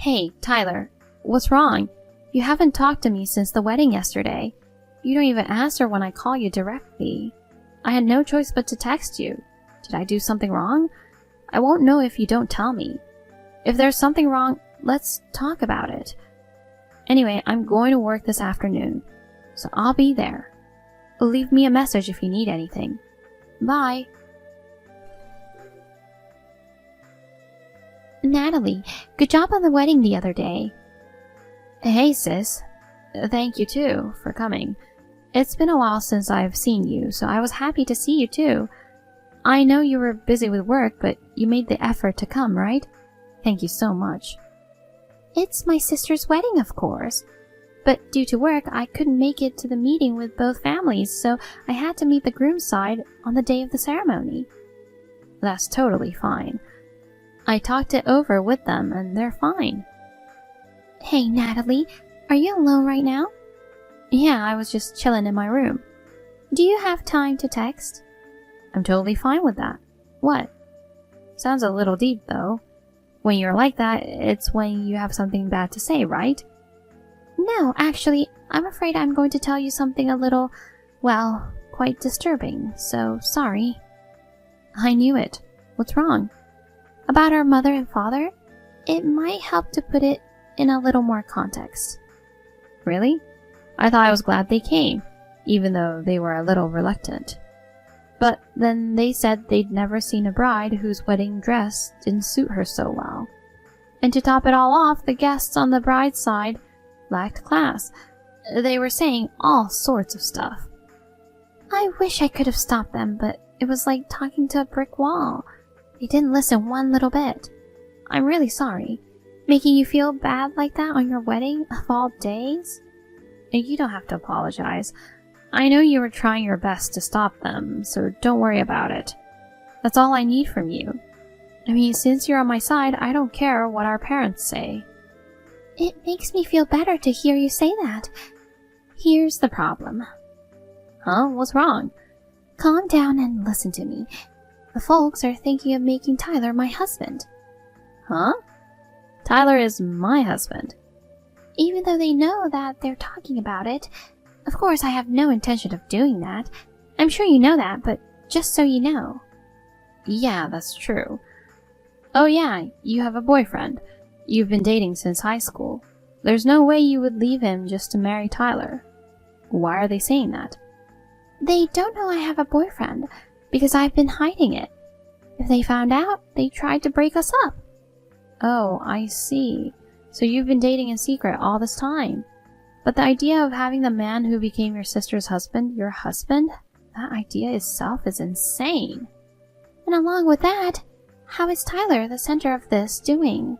Hey, Tyler, what's wrong? You haven't talked to me since the wedding yesterday. You don't even answer when I call you directly. I had no choice but to text you. Did I do something wrong? I won't know if you don't tell me. If there's something wrong, let's talk about it. Anyway, I'm going to work this afternoon, so I'll be there. Leave me a message if you need anything. Bye. Natalie, good job on the wedding the other day. Hey, sis. Thank you, too, for coming. It's been a while since I've seen you, so I was happy to see you, too. I know you were busy with work, but you made the effort to come, right? Thank you so much. It's my sister's wedding, of course. But due to work, I couldn't make it to the meeting with both families, so I had to meet the groom's side on the day of the ceremony. That's totally fine. I talked it over with them, and they're fine. Hey, Natalie, are you alone right now? Yeah, I was just chilling in my room. Do you have time to text? I'm totally fine with that. What? Sounds a little deep, though. When you're like that, it's when you have something bad to say, right? No, actually, I'm afraid I'm going to tell you something a little, well, quite disturbing, so sorry. I knew it. What's wrong? About our mother and father? It might help to put it in a little more context. Really? I thought I was glad they came, even though they were a little reluctant. But then they said they'd never seen a bride whose wedding dress didn't suit her so well. And to top it all off, the guests on the bride's side lacked class. They were saying all sorts of stuff. I wish I could have stopped them, but it was like talking to a brick wall. They didn't listen one little bit. I'm really sorry. Making you feel bad like that on your wedding of all days? You don't have to apologize. I know you were trying your best to stop them, so don't worry about it. That's all I need from you. I mean, since you're on my side, I don't care what our parents say. It makes me feel better to hear you say that. Here's the problem. Huh? What's wrong? Calm down and listen to me. The folks are thinking of making Tyler my husband. Huh? Tyler is my husband. Even though they know that they're talking about it. Of course, I have no intention of doing that. I'm sure you know that, but just so you know. Yeah, that's true. Oh yeah, you have a boyfriend. You've been dating since high school. There's no way you would leave him just to marry Tyler. Why are they saying that? They don't know I have a boyfriend, because I've been hiding it. If they found out, they tried to break us up. Oh, I see. So you've been dating in secret all this time. But the idea of having the man who became your sister's husband your husband? That idea itself is insane. And along with that, how is Tyler, the center of this, doing?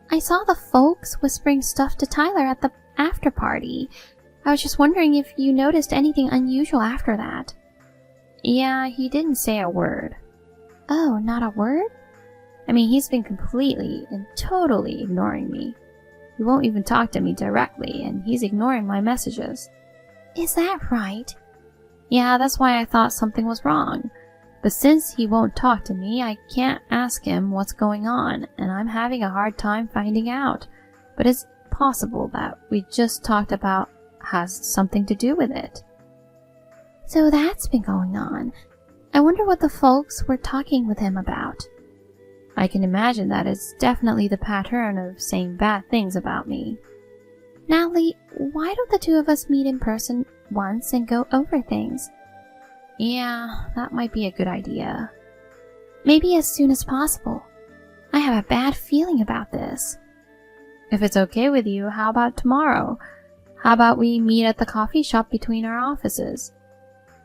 I saw the folks whispering stuff to Tyler at the after party. I was just wondering if you noticed anything unusual after that. Yeah, he didn't say a word. Oh, not a word? I mean, he's been completely and totally ignoring me. He won't even talk to me directly, and he's ignoring my messages. Is that right? Yeah, that's why I thought something was wrong. But since he won't talk to me, I can't ask him what's going on, and I'm having a hard time finding out. But it's possible that we just talked about has something to do with it. So that's been going on. I wonder what the folks were talking with him about. I can imagine that it's definitely the pattern of saying bad things about me. Natalie, why don't the two of us meet in person once and go over things? Yeah, that might be a good idea. Maybe as soon as possible. I have a bad feeling about this. If it's okay with you, how about tomorrow? How about we meet at the coffee shop between our offices?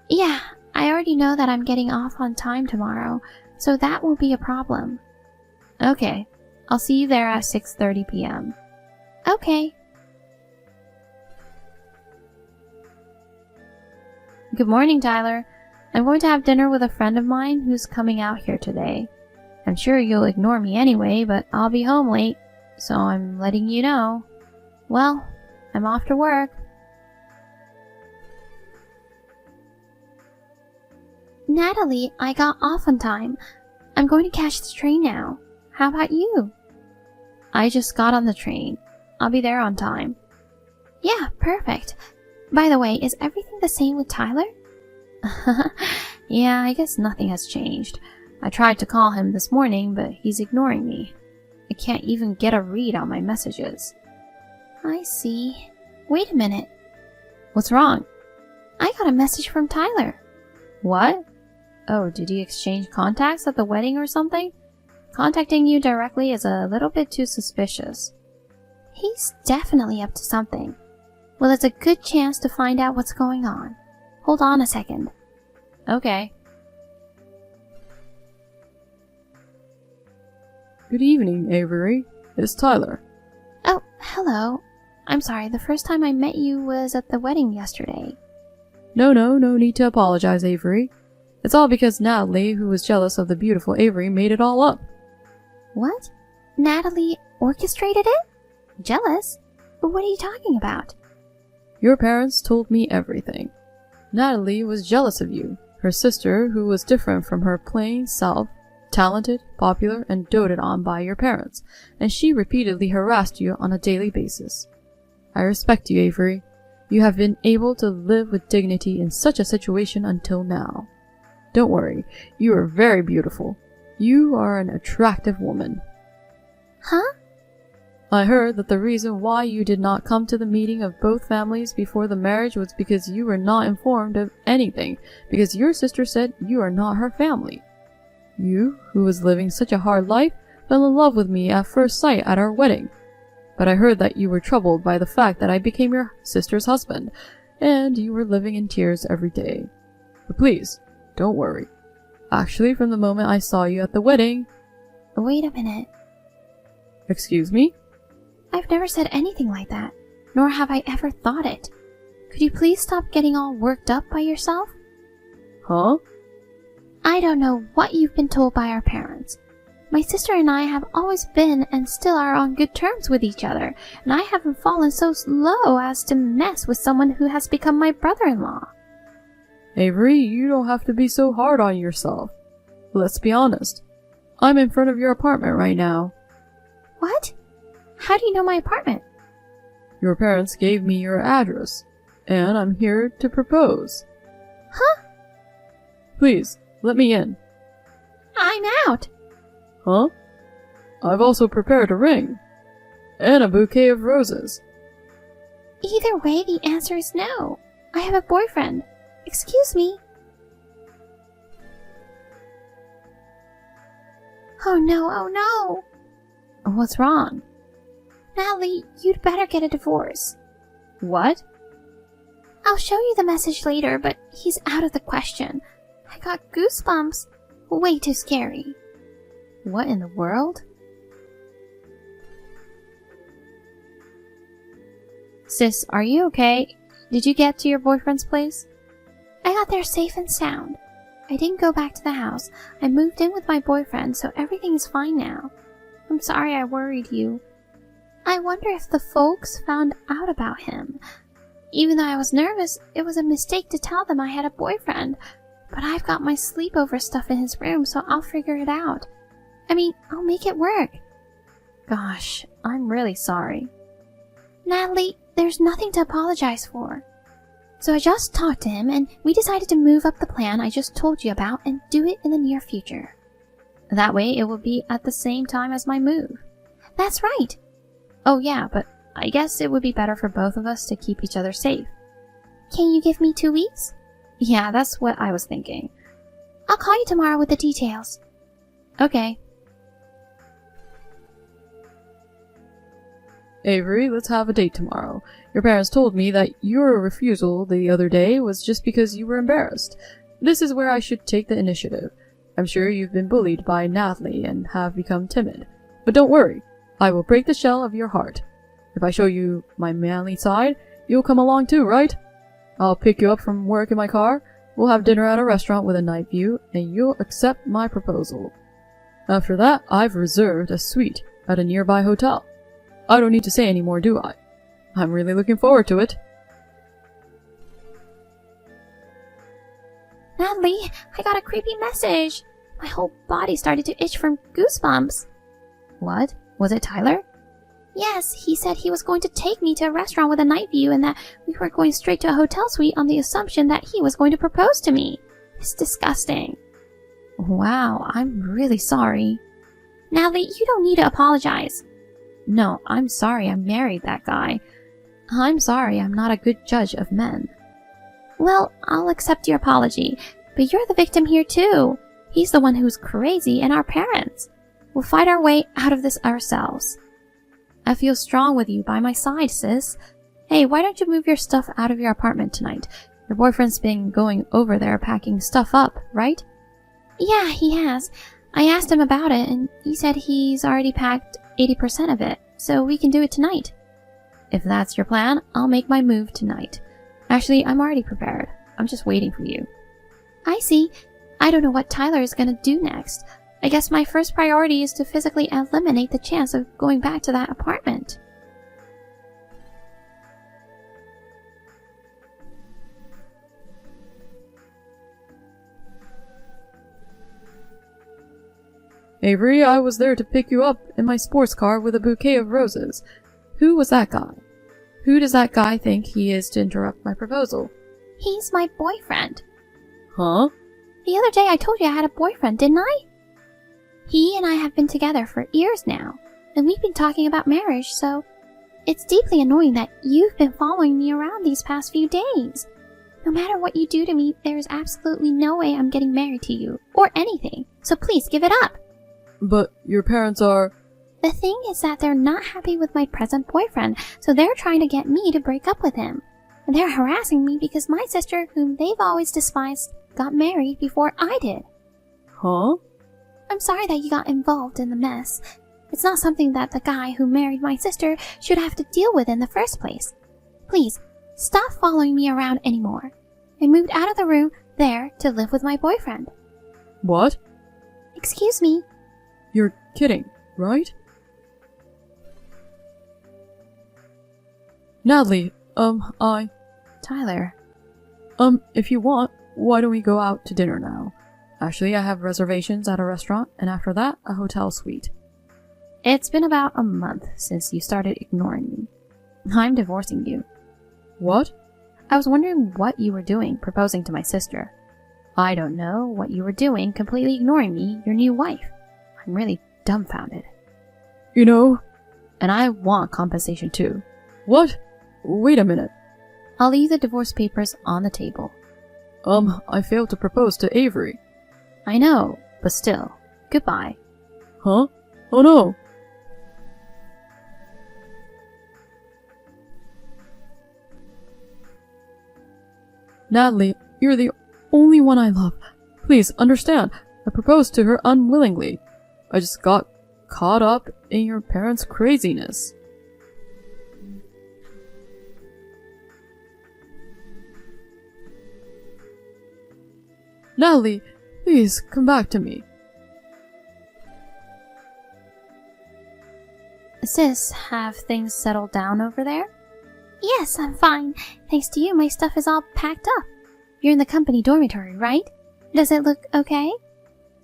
Yeah, I already know that I'm getting off on time tomorrow, so that won't be a problem. Okay, I'll see you there at 6:30 p.m. Okay. Good morning, Tyler. I'm going to have dinner with a friend of mine who's coming out here today. I'm sure you'll ignore me anyway, but I'll be home late, so I'm letting you know. Well, I'm off to work. Natalie, I got off on time. I'm going to catch the train now. How about you? I just got on the train. I'll be there on time. Yeah, perfect. By the way, is everything the same with Tyler? Yeah, I guess nothing has changed. I tried to call him this morning, but he's ignoring me. I can't even get a read on my messages. I see. Wait a minute. What's wrong? I got a message from Tyler. What? Oh, did you exchange contacts at the wedding or something? Contacting you directly is a little bit too suspicious. He's definitely up to something. Well, it's a good chance to find out what's going on. Hold on a second. Okay. Good evening, Avery. It's Tyler. Oh, hello. I'm sorry, the first time I met you was at the wedding yesterday. No need to apologize, Avery. It's all because Natalie, who was jealous of the beautiful Avery, made it all up. What? Natalie orchestrated it? Jealous? What are you talking about? Your parents told me everything. Natalie was jealous of you, her sister, who was different from her plain self, talented, popular, and doted on by your parents, and she repeatedly harassed you on a daily basis. I respect you, Avery. You have been able to live with dignity in such a situation until now. Don't worry, you are very beautiful. You are an attractive woman. Huh? I heard that the reason why you did not come to the meeting of both families before the marriage was because you were not informed of anything, because your sister said you are not her family. You, who was living such a hard life, fell in love with me at first sight at our wedding. But I heard that you were troubled by the fact that I became your sister's husband, and you were living in tears every day. But please, don't worry. Actually, from the moment I saw you at the wedding... Wait a minute. Excuse me? I've never said anything like that, nor have I ever thought it. Could you please stop getting all worked up by yourself? Huh? I don't know what you've been told by our parents. My sister and I have always been and still are on good terms with each other, and I haven't fallen so low as to mess with someone who has become my brother-in-law. Avery, you don't have to be so hard on yourself. Let's be honest. I'm in front of your apartment right now. What? How do you know my apartment? Your parents gave me your address, and I'm here to propose. Huh? Please, let me in. I'm out. Huh? I've also prepared a ring. And a bouquet of roses. Either way, the answer is no. I have a boyfriend. Excuse me. Oh no, oh no. What's wrong? Natalie, you'd better get a divorce. What? I'll show you the message later, but he's out of the question. I got goosebumps. Way too scary. What in the world? Sis, are you okay? Did you get to your boyfriend's place? I got there safe and sound. I didn't go back to the house. I moved in with my boyfriend, so everything is fine now. I'm sorry I worried you. I wonder if the folks found out about him. Even though I was nervous, it was a mistake to tell them I had a boyfriend. But I've got my sleepover stuff in his room, so I'll figure it out. I mean, I'll make it work. Gosh, I'm really sorry. Natalie, there's nothing to apologize for. So I just talked to him, and we decided to move up the plan I just told you about and do it in the near future. That way it will be at the same time as my move. That's right. Oh yeah, but I guess it would be better for both of us to keep each other safe. Can you give me 2 weeks? Yeah, that's what I was thinking. I'll call you tomorrow with the details. Okay. Avery, let's have a date tomorrow. Your parents told me that your refusal the other day was just because you were embarrassed. This is where I should take the initiative. I'm sure you've been bullied by Natalie and have become timid. But don't worry, I will break the shell of your heart. If I show you my manly side, you'll come along too, right? I'll pick you up from work in my car, we'll have dinner at a restaurant with a night view, and you'll accept my proposal. After that, I've reserved a suite at a nearby hotel. I don't need to say any more, do I? I'm really looking forward to it. Natalie, I got a creepy message. My whole body started to itch from goosebumps. What? Was it Tyler? Yes, he said he was going to take me to a restaurant with a night view and that we were going straight to a hotel suite on the assumption that he was going to propose to me. It's disgusting. Wow, I'm really sorry. Natalie, you don't need to apologize. No, I'm sorry I married that guy. I'm sorry I'm not a good judge of men. Well, I'll accept your apology, but you're the victim here too. He's the one who's crazy and our parents. We'll fight our way out of this ourselves. I feel strong with you by my side, sis. Hey, why don't you move your stuff out of your apartment tonight? Your boyfriend's been going over there packing stuff up, right? Yeah, he has. I asked him about it, and he said he's already packed 80% of it, so we can do it tonight. If that's your plan, I'll make my move tonight. Actually, I'm already prepared. I'm just waiting for you. I see. I don't know what Tyler is gonna do next. I guess my first priority is to physically eliminate the chance of going back to that apartment. Avery, I was there to pick you up in my sports car with a bouquet of roses. Who was that guy? Who does that guy think he is to interrupt my proposal? He's my boyfriend. Huh? The other day I told you I had a boyfriend, didn't I? He and I have been together for years now, and we've been talking about marriage, so it's deeply annoying that you've been following me around these past few days. No matter what you do to me, there is absolutely no way I'm getting married to you, or anything, so please give it up. But your parents are... The thing is that they're not happy with my present boyfriend, so they're trying to get me to break up with him. And they're harassing me because my sister, whom they've always despised, got married before I did. Huh? I'm sorry that you got involved in the mess. It's not something that the guy who married my sister should have to deal with in the first place. Please, stop following me around anymore. I moved out of the room there to live with my boyfriend. What? Excuse me. You're kidding, right? Natalie, Tyler. If you want, why don't we go out to dinner now? Actually, I have reservations at a restaurant, and after that, a hotel suite. It's been about a month since you started ignoring me. I'm divorcing you. What? I was wondering what you were doing proposing to my sister. I don't know what you were doing completely ignoring me, your new wife. I'm really dumbfounded. You know... And I want compensation too. What? Wait a minute. I'll leave the divorce papers on the table. I failed to propose to Avery. I know, but still. Goodbye. Huh? Oh no! Natalie, you're the only one I love. Please, understand, I proposed to her unwillingly. I just got caught up in your parents' craziness. Natalie, please, come back to me. Sis, have things settled down over there? Yes, I'm fine. Thanks to you, my stuff is all packed up. You're in the company dormitory, right? Does it look okay?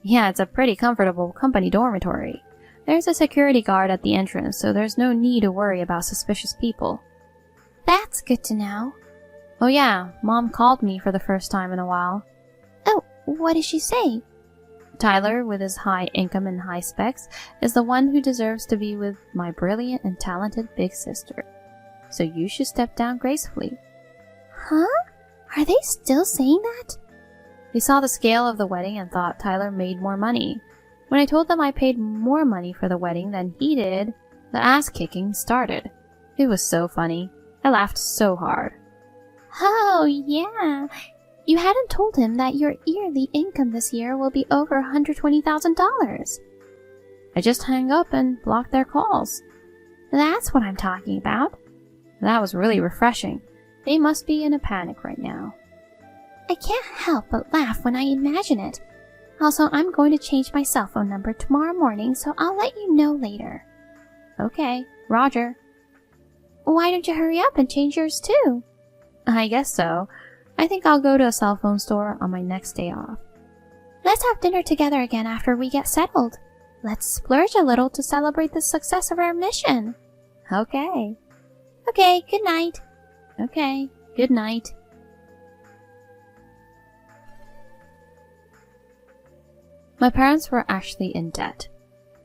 Yeah, it's a pretty comfortable company dormitory. There's a security guard at the entrance, so there's no need to worry about suspicious people. That's good to know. Oh yeah, Mom called me for the first time in a while. Oh, what did she say? Tyler, with his high income and high specs, is the one who deserves to be with my brilliant and talented big sister. So you should step down gracefully. Huh? Are they still saying that? They saw the scale of the wedding and thought Tyler made more money. When I told them I paid more money for the wedding than he did, the ass-kicking started. It was so funny. I laughed so hard. Oh, yeah. You hadn't told him that your yearly income this year will be over $120,000. I just hung up and blocked their calls. That's what I'm talking about. That was really refreshing. They must be in a panic right now. I can't help but laugh when I imagine it. Also, I'm going to change my cell phone number tomorrow morning, so I'll let you know later. Okay, Roger. Why don't you hurry up and change yours too? I guess so. I think I'll go to a cell phone store on my next day off. Let's have dinner together again after we get settled. Let's splurge a little to celebrate the success of our mission. Okay. Okay, good night. Okay, good night. My parents were actually in debt.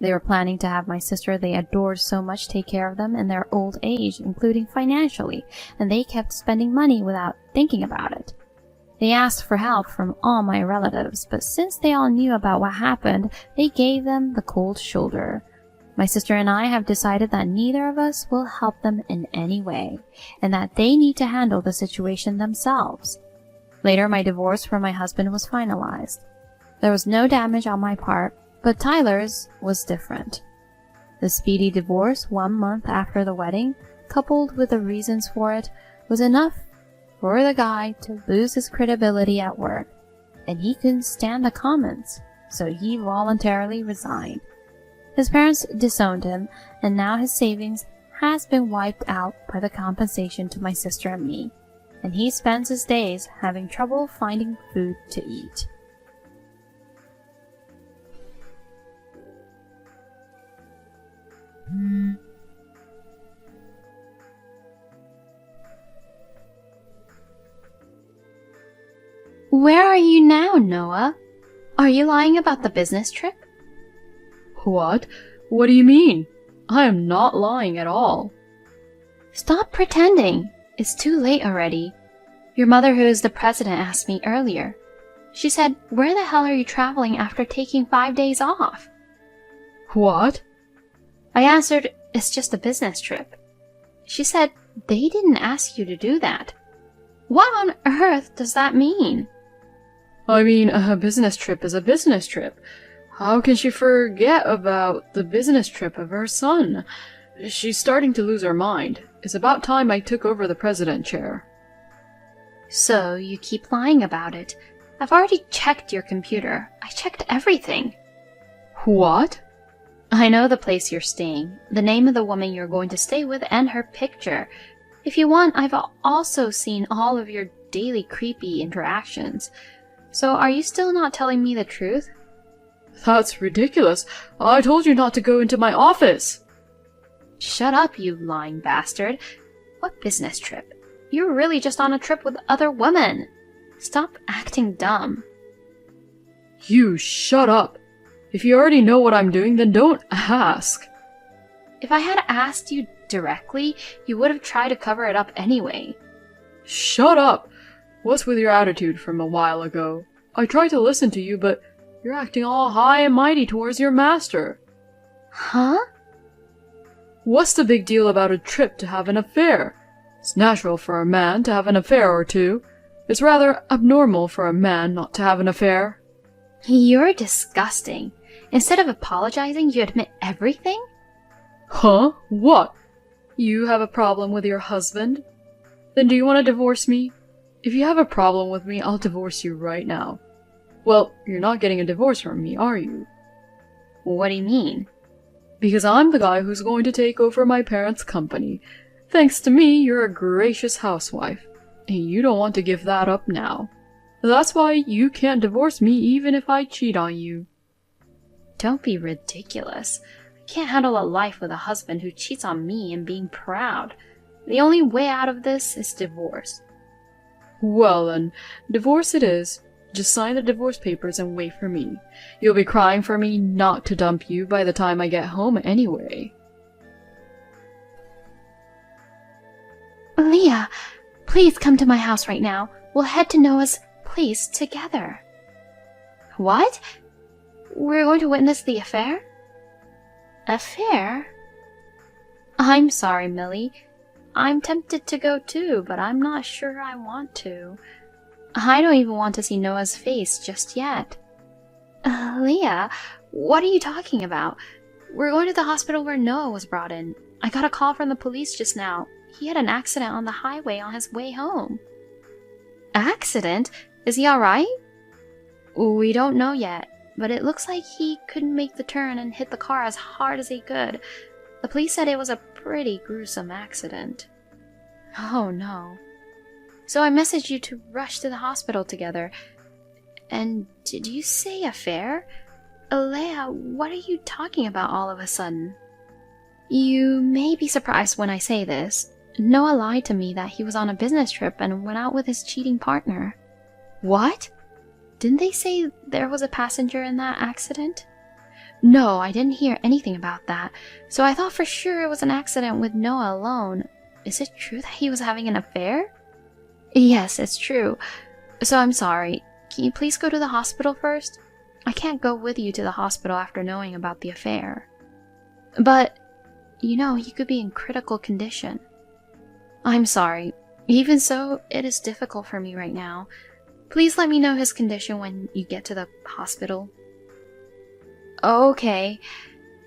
They were planning to have my sister they adored so much take care of them in their old age, including financially, and they kept spending money without thinking about it. They asked for help from all my relatives, but since they all knew about what happened, they gave them the cold shoulder. My sister and I have decided that neither of us will help them in any way, and that they need to handle the situation themselves. Later, my divorce from my husband was finalized. There was no damage on my part, but Tyler's was different. The speedy divorce 1 month after the wedding, coupled with the reasons for it, was enough for the guy to lose his credibility at work, and he couldn't stand the comments, so he voluntarily resigned. His parents disowned him, and now his savings has been wiped out by the compensation to my sister and me, and he spends his days having trouble finding food to eat. Where are you now, Noah? Are you lying about the business trip? What? What do you mean? I am not lying at all. Stop pretending. It's too late already. Your mother, who is the president, asked me earlier. She said, "Where the hell are you traveling after taking 5 days off?" What? I answered, "It's just a business trip." She said, "They didn't ask you to do that." What on earth does that mean? I mean, a business trip is a business trip. How can she forget about the business trip of her son? She's starting to lose her mind. It's about time I took over the president chair. So you keep lying about it. I've already checked your computer. I checked everything. What? I know the place you're staying, the name of the woman you're going to stay with, and her picture. If you want, I've also seen all of your daily creepy interactions. So are you still not telling me the truth? That's ridiculous. I told you not to go into my office. Shut up, you lying bastard. What business trip? You're really just on a trip with other women. Stop acting dumb. You shut up. If you already know what I'm doing, then don't ask. If I had asked you directly, you would have tried to cover it up anyway. Shut up. What's with your attitude from a while ago? I tried to listen to you, but you're acting all high and mighty towards your master. Huh? What's the big deal about a trip to have an affair? It's natural for a man to have an affair or two. It's rather abnormal for a man not to have an affair. You're disgusting. Instead of apologizing, you admit everything? Huh? What? You have a problem with your husband? Then do you want to divorce me? If you have a problem with me, I'll divorce you right now. Well, you're not getting a divorce from me, are you? What do you mean? Because I'm the guy who's going to take over my parents' company. Thanks to me, you're a gracious housewife. And you don't want to give that up now. That's why you can't divorce me even if I cheat on you. Don't be ridiculous. I can't handle a life with a husband who cheats on me and being proud. The only way out of this is divorce. Well then, divorce it is. Just sign the divorce papers and wait for me. You'll be crying for me not to dump you by the time I get home anyway. Leah, please come to my house right now. We'll head to Noah's place together. What? We're going to witness the affair? Affair? I'm sorry, Millie. I'm tempted to go too, but I'm not sure I want to. I don't even want to see Noah's face just yet. Leah, what are you talking about? We're going to the hospital where Noah was brought in. I got a call from the police just now. He had an accident on the highway on his way home. Accident? Is he alright? We don't know yet, but it looks like he couldn't make the turn and hit the car as hard as he could. The police said it was a pretty gruesome accident. Oh no. So I messaged you to rush to the hospital together. And did you say affair? Leah, what are you talking about all of a sudden? You may be surprised when I say this. Noah lied to me that he was on a business trip and went out with his cheating partner. What? Didn't they say there was a passenger in that accident? No, I didn't hear anything about that, so I thought for sure it was an accident with Noah alone. Is it true that he was having an affair? Yes, it's true. So I'm sorry. Can you please go to the hospital first? I can't go with you to the hospital after knowing about the affair. But, you know, he could be in critical condition. I'm sorry. Even so, it is difficult for me right now. Please let me know his condition when you get to the hospital. Okay.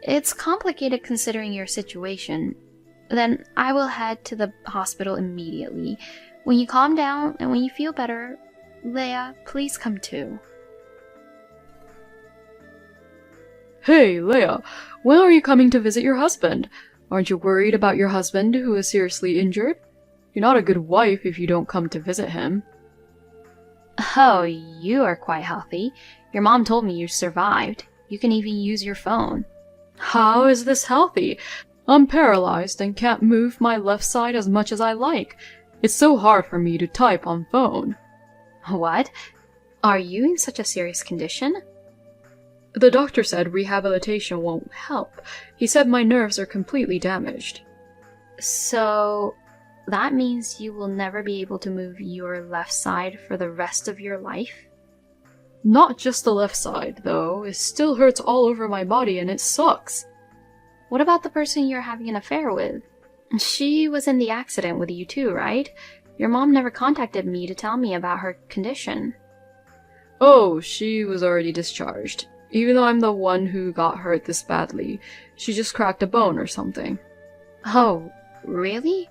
It's complicated considering your situation. Then I will head to the hospital immediately. When you calm down and when you feel better, Leia, please come too. Hey, Leia, when are you coming to visit your husband? Aren't you worried about your husband who is seriously injured? You're not a good wife if you don't come to visit him. Oh, you are quite healthy. Your mom told me you survived. You can even use your phone. How is this healthy? I'm paralyzed and can't move my left side as much as I like. It's so hard for me to type on phone. What? Are you in such a serious condition? The doctor said rehabilitation won't help. He said my nerves are completely damaged. So, that means you will never be able to move your left side for the rest of your life? Not just the left side, though. It still hurts all over my body and it sucks. What about the person you're having an affair with? She was in the accident with you too, right? Your mom never contacted me to tell me about her condition. Oh, she was already discharged. Even though I'm the one who got hurt this badly, she just cracked a bone or something. Oh, really?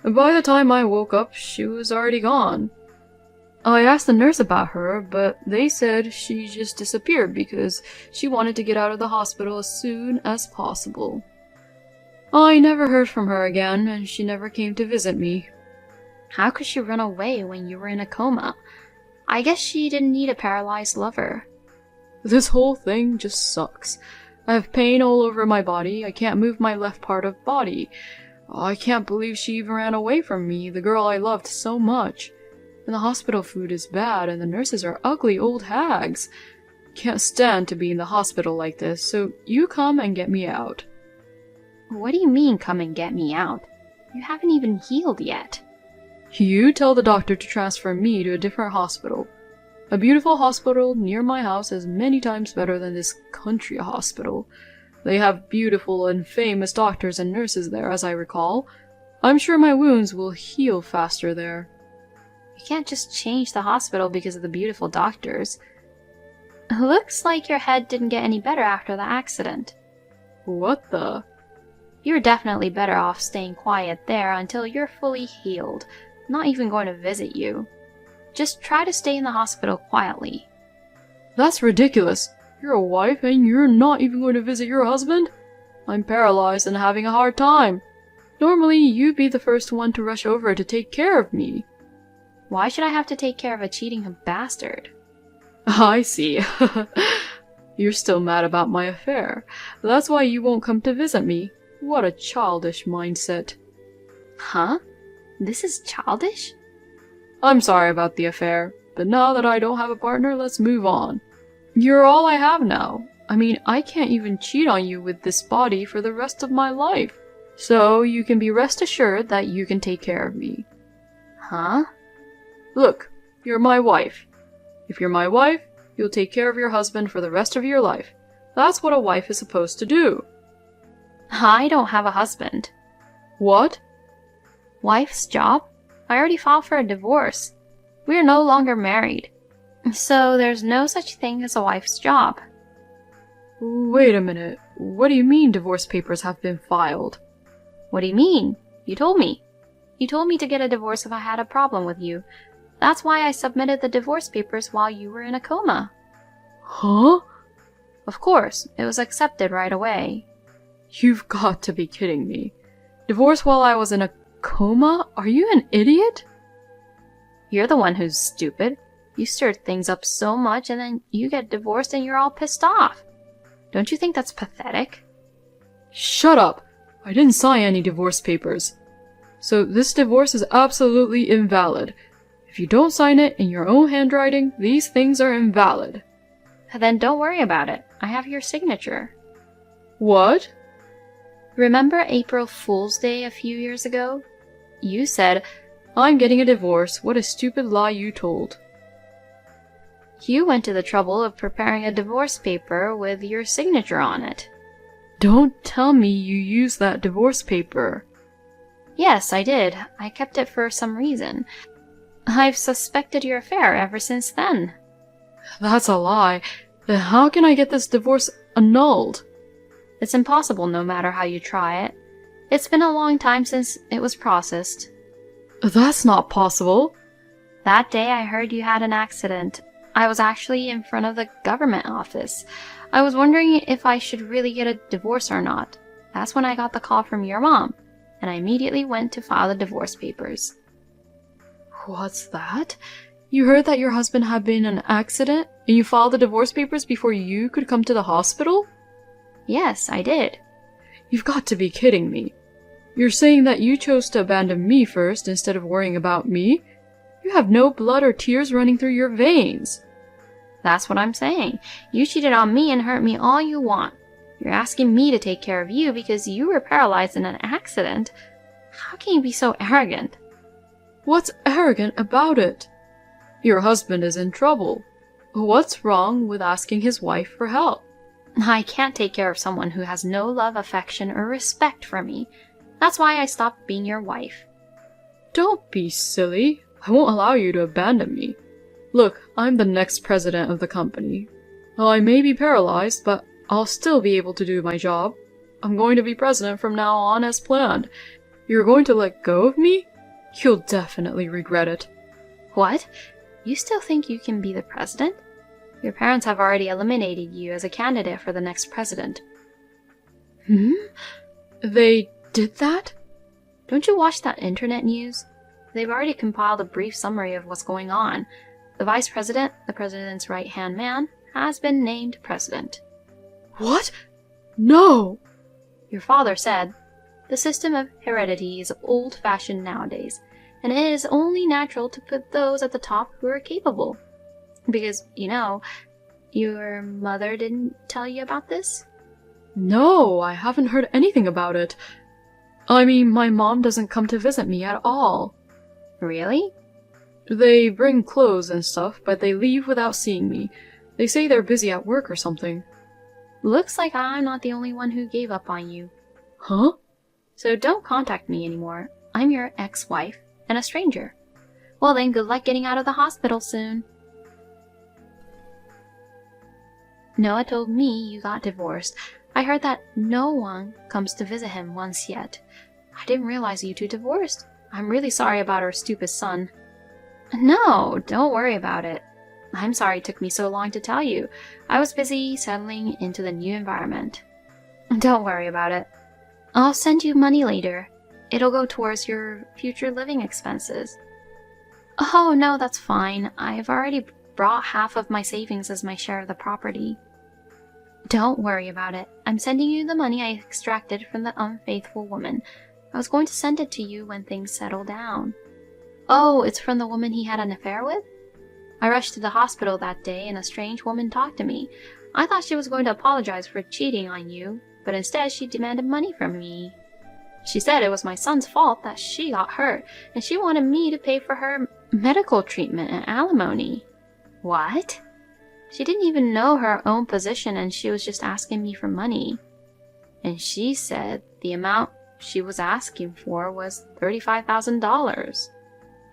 By the time I woke up, she was already gone. I asked the nurse about her, but they said she just disappeared because she wanted to get out of the hospital as soon as possible. I never heard from her again, and she never came to visit me. How could she run away when you were in a coma? I guess she didn't need a paralyzed lover. This whole thing just sucks. I have pain all over my body. I can't move my left part of body. I can't believe she even ran away from me, the girl I loved so much. And the hospital food is bad, and the nurses are ugly old hags. Can't stand to be in the hospital like this, so you come and get me out. What do you mean, come and get me out? You haven't even healed yet. You tell the doctor to transfer me to a different hospital. A beautiful hospital near my house is many times better than this country hospital. They have beautiful and famous doctors and nurses there, as I recall. I'm sure my wounds will heal faster there. You can't just change the hospital because of the beautiful doctors. Looks like your head didn't get any better after the accident. What the? You're definitely better off staying quiet there until you're fully healed. I'm not even going to visit you. Just try to stay in the hospital quietly. That's ridiculous. You're a wife and you're not even going to visit your husband? I'm paralyzed and having a hard time. Normally, you'd be the first one to rush over to take care of me. Why should I have to take care of a cheating bastard? I see. You're still mad about my affair. That's why you won't come to visit me. What a childish mindset. Huh? This is childish? I'm sorry about the affair, but now that I don't have a partner, let's move on. You're all I have now. I mean, I can't even cheat on you with this body for the rest of my life. So you can be rest assured that you can take care of me. Huh? Look, you're my wife. If you're my wife, you'll take care of your husband for the rest of your life. That's what a wife is supposed to do. I don't have a husband. What? Wife's job? I already filed for a divorce. We are no longer married. So there's no such thing as a wife's job. Wait a minute. What do you mean divorce papers have been filed? What do you mean? You told me. You told me to get a divorce if I had a problem with you. That's why I submitted the divorce papers while you were in a coma. Huh? Of course, it was accepted right away. You've got to be kidding me. Divorce while I was in a coma? Are you an idiot? You're the one who's stupid. You stirred things up so much and then you get divorced and you're all pissed off. Don't you think that's pathetic? Shut up! I didn't sign any divorce papers. So this divorce is absolutely invalid. If you don't sign it in your own handwriting, these things are invalid. Then don't worry about it. I have your signature. What? Remember April Fool's Day a few years ago? You said, I'm getting a divorce. What a stupid lie you told. You went to the trouble of preparing a divorce paper with your signature on it. Don't tell me you used that divorce paper. Yes, I did. I kept it for some reason. I've suspected your affair ever since then. That's a lie. Then how can I get this divorce annulled? It's impossible no matter how you try it. It's been a long time since it was processed. That's not possible. That day I heard you had an accident. I was actually in front of the government office. I was wondering if I should really get a divorce or not. That's when I got the call from your mom, and I immediately went to file the divorce papers. What's that? You heard that your husband had been in an accident, and you filed the divorce papers before you could come to the hospital? Yes, I did. You've got to be kidding me. You're saying that you chose to abandon me first instead of worrying about me? You have no blood or tears running through your veins. That's what I'm saying. You cheated on me and hurt me all you want. You're asking me to take care of you because you were paralyzed in an accident. How can you be so arrogant? What's arrogant about it? Your husband is in trouble. What's wrong with asking his wife for help? I can't take care of someone who has no love, affection, or respect for me. That's why I stopped being your wife. Don't be silly. I won't allow you to abandon me. Look, I'm the next president of the company. Well, I may be paralyzed, but I'll still be able to do my job. I'm going to be president from now on as planned. You're going to let go of me? You'll definitely regret it. What? You still think you can be the president? Your parents have already eliminated you as a candidate for the next president. They did that? Don't you watch that internet news? They've already compiled a brief summary of what's going on. The vice president, the president's right-hand man, has been named president. What? No! Your father said, the system of heredity is old-fashioned nowadays, and it is only natural to put those at the top who are capable. Because, you know, your mother didn't tell you about this? No, I haven't heard anything about it. I mean, my mom doesn't come to visit me at all. Really? They bring clothes and stuff, but they leave without seeing me. They say they're busy at work or something. Looks like I'm not the only one who gave up on you. Huh? So don't contact me anymore. I'm your ex-wife and a stranger. Well then, good luck getting out of the hospital soon. Noah told me you got divorced. I heard that no one comes to visit him once yet. I didn't realize you two divorced. I'm really sorry about our stupid son. No, don't worry about it. I'm sorry it took me so long to tell you. I was busy settling into the new environment. Don't worry about it. I'll send you money later. It'll go towards your future living expenses. Oh, no, that's fine. I've already brought half of my savings as my share of the property. Don't worry about it. I'm sending you the money I extracted from the unfaithful woman. I was going to send it to you when things settle down. Oh, it's from the woman he had an affair with? I rushed to the hospital that day and a strange woman talked to me. I thought she was going to apologize for cheating on you, but instead she demanded money from me. She said it was my son's fault that she got hurt, and she wanted me to pay for her medical treatment and alimony. What? She didn't even know her own position and she was just asking me for money. And she said the amount she was asking for was $35,000.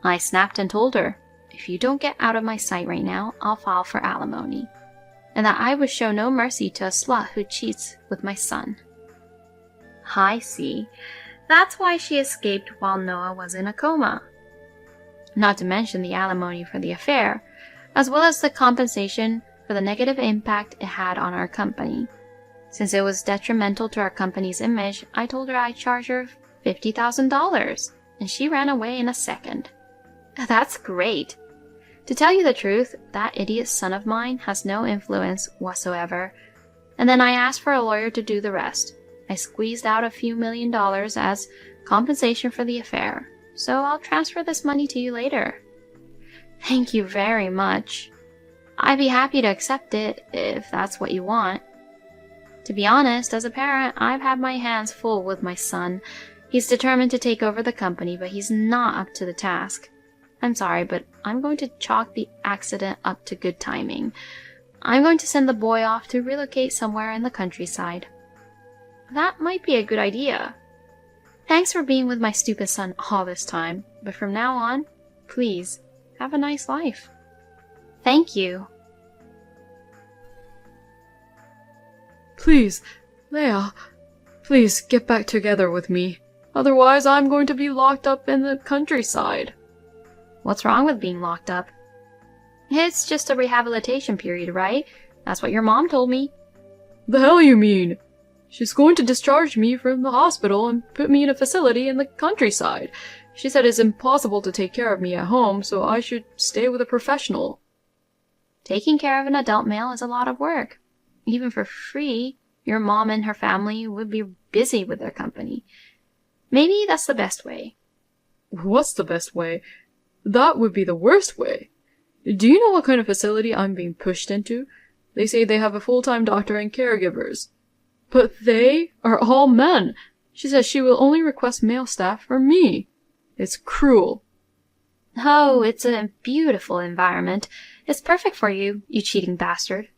I snapped and told her, if you don't get out of my sight right now, I'll file for alimony. And that I would show no mercy to a slut who cheats with my son. I see. That's why she escaped while Noah was in a coma. Not to mention the alimony for the affair, as well as the compensation for the negative impact it had on our company. Since it was detrimental to our company's image, I told her I'd charge her $50,000, and she ran away in a second. That's great. To tell you the truth, that idiot son of mine has no influence whatsoever, and then I asked for a lawyer to do the rest. I squeezed out a few $1,000,000 as compensation for the affair, so I'll transfer this money to you later. Thank you very much. I'd be happy to accept it if that's what you want. To be honest, as a parent, I've had my hands full with my son. He's determined to take over the company, but he's not up to the task. I'm sorry, but I'm going to chalk the accident up to good timing. I'm going to send the boy off to relocate somewhere in the countryside. That might be a good idea. Thanks for being with my stupid son all this time, but from now on, please, have a nice life. Thank you. Please, Leia, please get back together with me. Otherwise, I'm going to be locked up in the countryside. What's wrong with being locked up? It's just a rehabilitation period, right? That's what your mom told me. The hell you mean? She's going to discharge me from the hospital and put me in a facility in the countryside. She said it's impossible to take care of me at home, so I should stay with a professional. Taking care of an adult male is a lot of work. Even for free, your mom and her family would be busy with their company. Maybe that's the best way. What's the best way? That would be the worst way. Do you know what kind of facility I'm being pushed into? They say they have a full-time doctor and caregivers. But they are all men. She says she will only request male staff for me. It's cruel. Oh, it's a beautiful environment. It's perfect for you, you cheating bastard.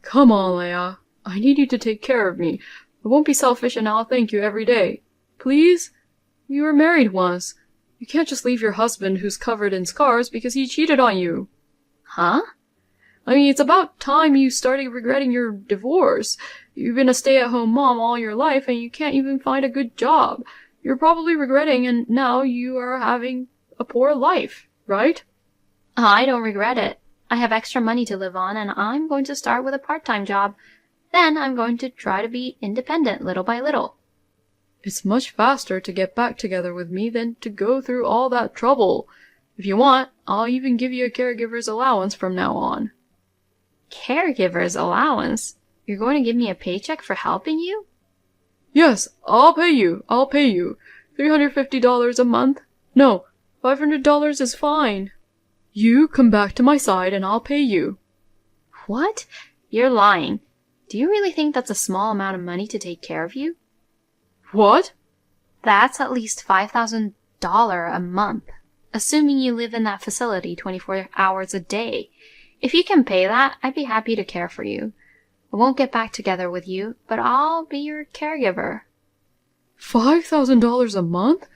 Come on, Leia. I need you to take care of me. I won't be selfish and I'll thank you every day. Please? You were married once. You can't just leave your husband who's covered in scars because he cheated on you. Huh? I mean, it's about time you started regretting your divorce. You've been a stay-at-home mom all your life and you can't even find a good job. You're probably regretting and now you are having a poor life, right? I don't regret it. I have extra money to live on and I'm going to start with a part-time job. Then I'm going to try to be independent little by little. It's much faster to get back together with me than to go through all that trouble. If you want, I'll even give you a caregiver's allowance from now on. Caregiver's allowance? You're going to give me a paycheck for helping you? Yes, I'll pay you. I'll pay you. $350 a month? No, $500 is fine. You come back to my side and I'll pay you. What? You're lying. Do you really think that's a small amount of money to take care of you? What? That's at least $5,000 a month, assuming you live in that facility 24 hours a day. If you can pay that, I'd be happy to care for you. I won't get back together with you, but I'll be your caregiver. $5,000 a month?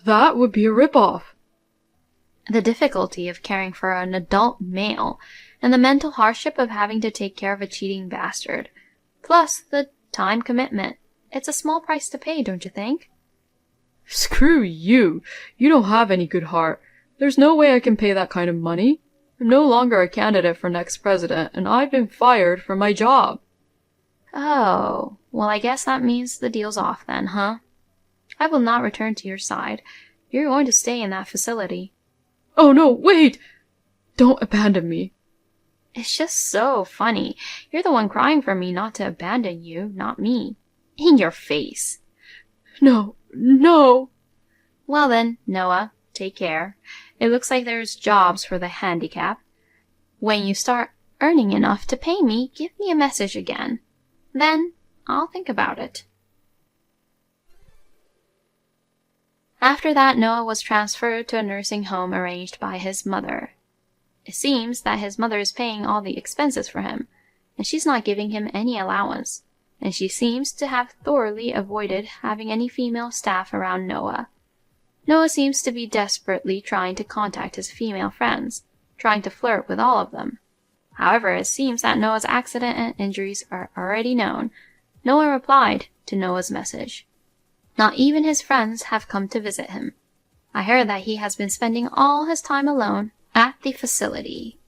That would be a ripoff. The difficulty of caring for an adult male, and the mental hardship of having to take care of a cheating bastard. Plus the time commitment. It's a small price to pay, don't you think? Screw you. You don't have any good heart. There's no way I can pay that kind of money. I'm no longer a candidate for next president, and I've been fired from my job. Oh, well I guess that means the deal's off then, huh? I will not return to your side. You're going to stay in that facility. Oh no, wait! Don't abandon me. It's just so funny. You're the one crying for me not to abandon you, not me. In your face. No, no. Well then, Noah, take care. It looks like there's jobs for the handicapped. When you start earning enough to pay me, give me a message again. Then, I'll think about it. After that, Noah was transferred to a nursing home arranged by his mother. It seems that his mother is paying all the expenses for him, and she's not giving him any allowance, and she seems to have thoroughly avoided having any female staff around Noah. Noah seems to be desperately trying to contact his female friends, trying to flirt with all of them. However, it seems that Noah's accident and injuries are already known. No one replied to Noah's message. Not even his friends have come to visit him. I heard that he has been spending all his time alone at the facility.